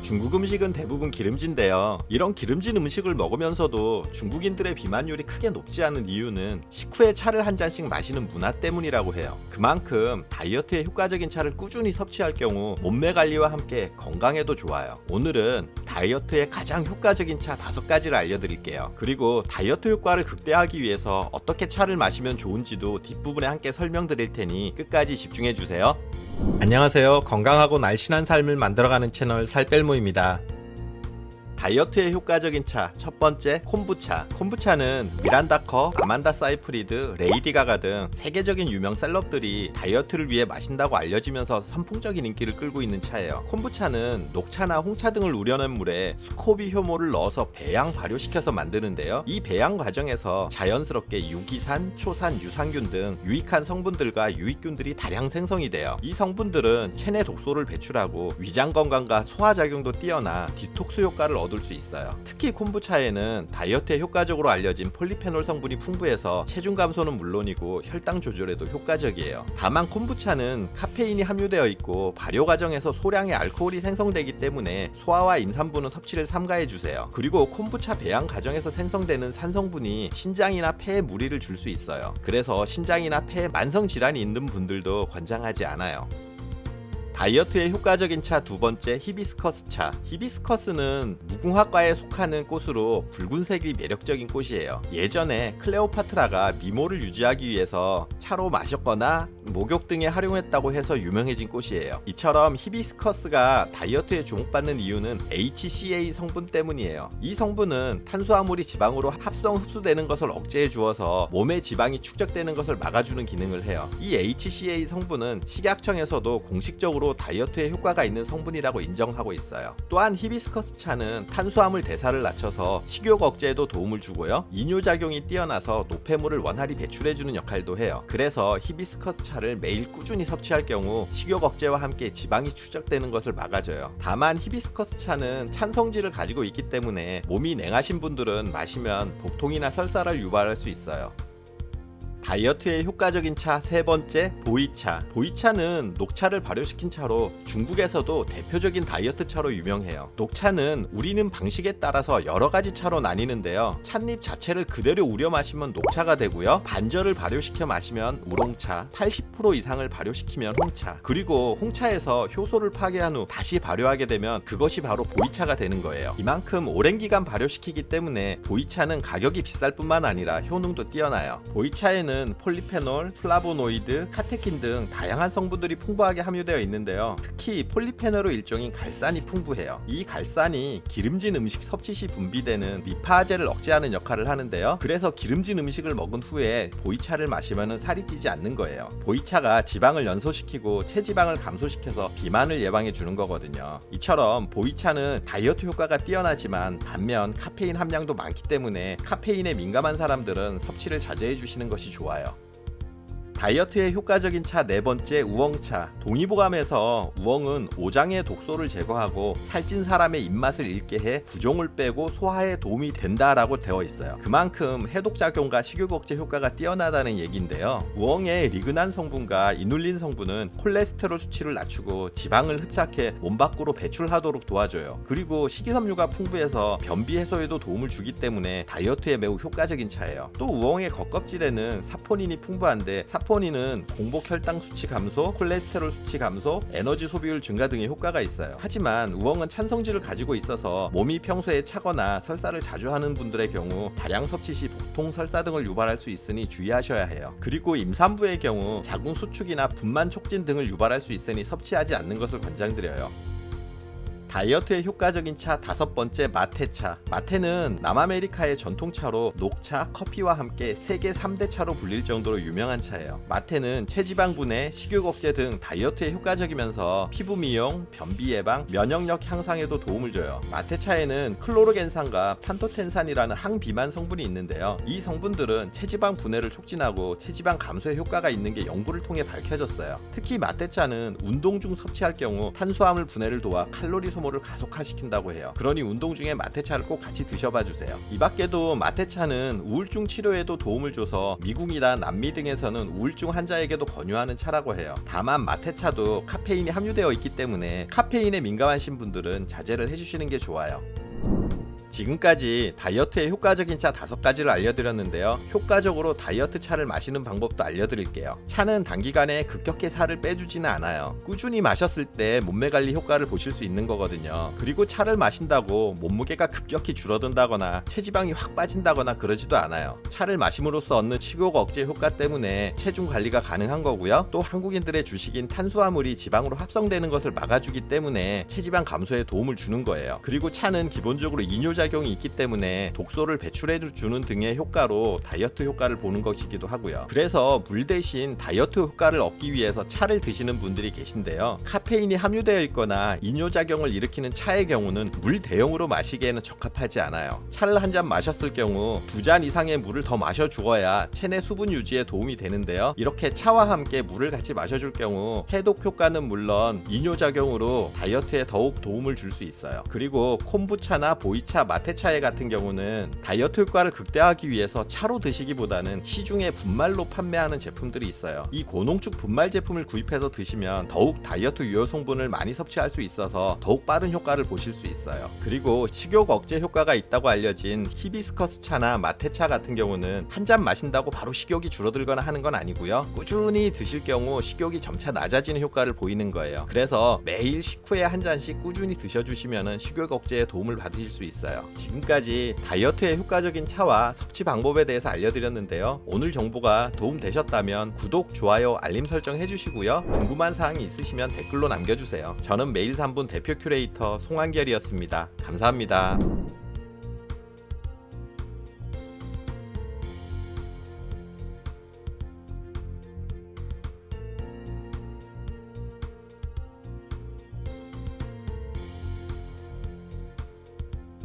중국 음식은 대부분 기름진데요. 이런 기름진 음식을 먹으면서도 중국인들의 비만율이 크게 높지 않은 이유는 식후에 차를 한 잔씩 마시는 문화 때문이라고 해요. 그만큼 다이어트에 효과적인 차를 꾸준히 섭취할 경우 몸매 관리와 함께 건강에도 좋아요. 오늘은 다이어트에 가장 효과적인 차 5가지를 알려드릴게요. 그리고 다이어트 효과를 극대화하기 위해서 어떻게 차를 마시면 좋은지도 뒷부분에 함께 설명드릴 테니 끝까지 집중해주세요. 안녕하세요. 건강하고 날씬한 삶을 만들어가는 채널 살뺄모입니다. 다이어트에 효과적인 차 첫 번째, 콤부차. 콤부차는 미란다 커, 아만다 사이프리드, 레이디 가가 등 세계적인 유명 셀럽들이 다이어트를 위해 마신다고 알려지면서 선풍적인 인기를 끌고 있는 차예요. 콤부차는 녹차나 홍차 등을 우려낸 물에 스코비 효모를 넣어서 배양 발효시켜서 만드는데요. 이 배양 과정에서 자연스럽게 유기산, 초산, 유산균 등 유익한 성분들과 유익균들이 다량 생성이 돼요. 이 성분들은 체내 독소를 배출하고 위장 건강과 소화작용도 뛰어나 디톡스 효과를 얻을 수 있어요. 특히 콤부차에는 다이어트에 효과적으로 알려진 폴리페놀 성분이 풍부해서 체중 감소는 물론이고 혈당 조절에도 효과적이에요. 다만 콤부차는 카페인이 함유되어 있고 발효 과정에서 소량의 알코올이 생성되기 때문에 소화와 임산부는 섭취를 삼가해 주세요. 그리고 콤부차 배양 과정에서 생성되는 산성분이 신장이나 폐에 무리를 줄 수 있어요. 그래서 신장이나 폐에 만성 질환이 있는 분들도 권장하지 않아요. 다이어트에 효과적인 차 두 번째, 히비스커스 차. 히비스커스는 무궁화과에 속하는 꽃으로 붉은색이 매력적인 꽃이에요. 예전에 클레오파트라가 미모를 유지하기 위해서 차로 마셨거나 목욕 등에 활용했다고 해서 유명해진 꽃이에요. 이처럼 히비스커스가 다이어트에 주목받는 이유는 HCA 성분 때문이에요. 이 성분은 탄수화물이 지방으로 합성 흡수되는 것을 억제해 주어서 몸에 지방이 축적되는 것을 막아주는 기능을 해요. 이 HCA 성분은 식약청에서도 공식적으로 다이어트에 효과가 있는 성분이라고 인정하고 있어요. 또한 히비스커스 차는 탄수화물 대사를 낮춰서 식욕 억제에도 도움을 주고요. 이뇨작용이 뛰어나서 노폐물을 원활히 배출해주는 역할도 해요. 그래서 히비스커스 차를 매일 꾸준히 섭취할 경우 식욕 억제와 함께 지방이 축적되는 것을 막아줘요. 다만 히비스커스 차는 찬 성질을 가지고 있기 때문에 몸이 냉하신 분들은 마시면 복통이나 설사를 유발할 수 있어요. 다이어트에 효과적인 차 세 번째, 보이차. 보이차는 녹차를 발효시킨 차로 중국에서도 대표적인 다이어트 차로 유명해요. 녹차는 우리는 방식에 따라서 여러 가지 차로 나뉘는데요. 찻잎 자체를 그대로 우려 마시면 녹차가 되고요. 반절을 발효시켜 마시면 우롱차, 80% 이상을 발효시키면 홍차, 그리고 홍차에서 효소를 파괴한 후 다시 발효하게 되면 그것이 바로 보이차가 되는 거예요. 이만큼 오랜 기간 발효시키기 때문에 보이차는 가격이 비쌀 뿐만 아니라 효능도 뛰어나요. 보이차에는 폴리페놀, 플라보노이드, 카테킨 등 다양한 성분들이 풍부하게 함유되어 있는데요. 특히 폴리페놀의 일종인 갈산이 풍부해요. 이 갈산이 기름진 음식 섭취 시 분비되는 리파아제를 억제하는 역할을 하는데요. 그래서 기름진 음식을 먹은 후에 보이차를 마시면 살이 찌지 않는 거예요. 보이차가 지방을 연소시키고 체지방을 감소시켜서 비만을 예방해 주는 거거든요. 이처럼 보이차는 다이어트 효과가 뛰어나지만 반면 카페인 함량도 많기 때문에 카페인에 민감한 사람들은 섭취를 자제해 주시는 것이 좋아요. 다이어트에 효과적인 차 네 번째, 우엉차. 동의보감에서 우엉은 오장의 독소를 제거하고 살찐 사람의 입맛을 잃게 해 부종을 빼고 소화에 도움이 된다라고 되어 있어요. 그만큼 해독작용과 식욕 억제 효과가 뛰어나다는 얘기인데요. 우엉의 리그난 성분과 이눌린 성분은 콜레스테롤 수치를 낮추고 지방을 흡착해 몸 밖으로 배출하도록 도와줘요. 그리고 식이섬유가 풍부해서 변비 해소에도 도움을 주기 때문에 다이어트에 매우 효과적인 차예요. 또 우엉의 겉껍질에는 사포닌이 풍부한데 사포닌은 공복 혈당 수치 감소, 콜레스테롤 수치 감소, 에너지 소비율 증가 등의 효과가 있어요. 하지만 우엉은 찬성질을 가지고 있어서 몸이 평소에 차거나 설사를 자주 하는 분들의 경우 다량 섭취 시 복통, 설사 등을 유발할 수 있으니 주의하셔야 해요. 그리고 임산부의 경우 자궁 수축이나 분만 촉진 등을 유발할 수 있으니 섭취하지 않는 것을 권장드려요. 다이어트에 효과적인 차 다섯 번째, 마테차. 마테는 남아메리카의 전통차로 녹차, 커피와 함께 세계 3대 차로 불릴 정도로 유명한 차예요. 마테는 체지방 분해, 식욕 억제 등 다이어트에 효과적이면서 피부 미용, 변비 예방, 면역력 향상에도 도움을 줘요. 마테차에는 클로르겐산과 판토텐산이라는 항비만 성분이 있는데요. 이 성분들은 체지방 분해를 촉진하고 체지방 감소에 효과가 있는 게 연구를 통해 밝혀졌어요. 특히 마테차는 운동 중 섭취할 경우 탄수화물 분해를 도와 칼로리 소모 소모를 가속화시킨다고 해요. 그러니 운동 중에 마테차를 꼭 같이 드셔봐 주세요. 이 밖에도 마테차는 우울증 치료에도 도움을 줘서 미국이나 남미 등에서는 우울증 환자에게도 권유하는 차라고 해요. 다만 마테차도 카페인이 함유되어 있기 때문에 카페인에 민감하신 분들은 자제를 해주시는 게 좋아요. 지금까지 다이어트에 효과적인 차 5가지를 알려드렸는데요. 효과적으로 다이어트 차를 마시는 방법도 알려드릴게요. 차는 단기간에 급격히 살을 빼주지는 않아요. 꾸준히 마셨을 때 몸매 관리 효과를 보실 수 있는 거거든요. 그리고 차를 마신다고 몸무게가 급격히 줄어든다거나 체지방이 확 빠진다거나 그러지도 않아요. 차를 마심으로써 얻는 식욕 억제 효과 때문에 체중 관리가 가능한 거고요. 또 한국인들의 주식인 탄수화물이 지방으로 합성되는 것을 막아주기 때문에 체지방 감소에 도움을 주는 거예요. 그리고 차는 기본적으로 이뇨작용이 있기 때문에 독소를 배출해 주는 등의 효과로 다이어트 효과를 보는 것이기도 하고요. 그래서 물 대신 다이어트 효과를 얻기 위해서 차를 드시는 분들이 계신데요. 카페인이 함유되어 있거나 이뇨작용을 일으키는 차의 경우는 물 대용으로 마시기에는 적합하지 않아요. 차를 한 잔 마셨을 경우 2잔 이상의 물을 더 마셔 주어야 체내 수분 유지에 도움이 되는데요. 이렇게 차와 함께 물을 같이 마셔줄 경우 해독 효과는 물론 이뇨작용으로 다이어트에 더욱 도움을 줄 수 있어요. 그리고 콤부차나 보이차, 마테차에 같은 경우는 다이어트 효과를 극대화하기 위해서 차로 드시기보다는 시중에 분말로 판매하는 제품들이 있어요. 이 고농축 분말 제품을 구입해서 드시면 더욱 다이어트 유효 성분을 많이 섭취할 수 있어서 더욱 빠른 효과를 보실 수 있어요. 그리고 식욕 억제 효과가 있다고 알려진 히비스커스 차나 마테차 같은 경우는 한 잔 마신다고 바로 식욕이 줄어들거나 하는 건 아니고요. 꾸준히 드실 경우 식욕이 점차 낮아지는 효과를 보이는 거예요. 그래서 매일 식후에 한 잔씩 꾸준히 드셔주시면 식욕 억제에 도움을 받으실 수 있어요. 지금까지 다이어트에 효과적인 차와 섭취 방법에 대해서 알려드렸는데요. 오늘 정보가 도움되셨다면 구독, 좋아요, 알림 설정 해주시고요. 궁금한 사항이 있으시면 댓글로 남겨주세요. 저는 매일 3분 대표 큐레이터 송한결이었습니다. 감사합니다.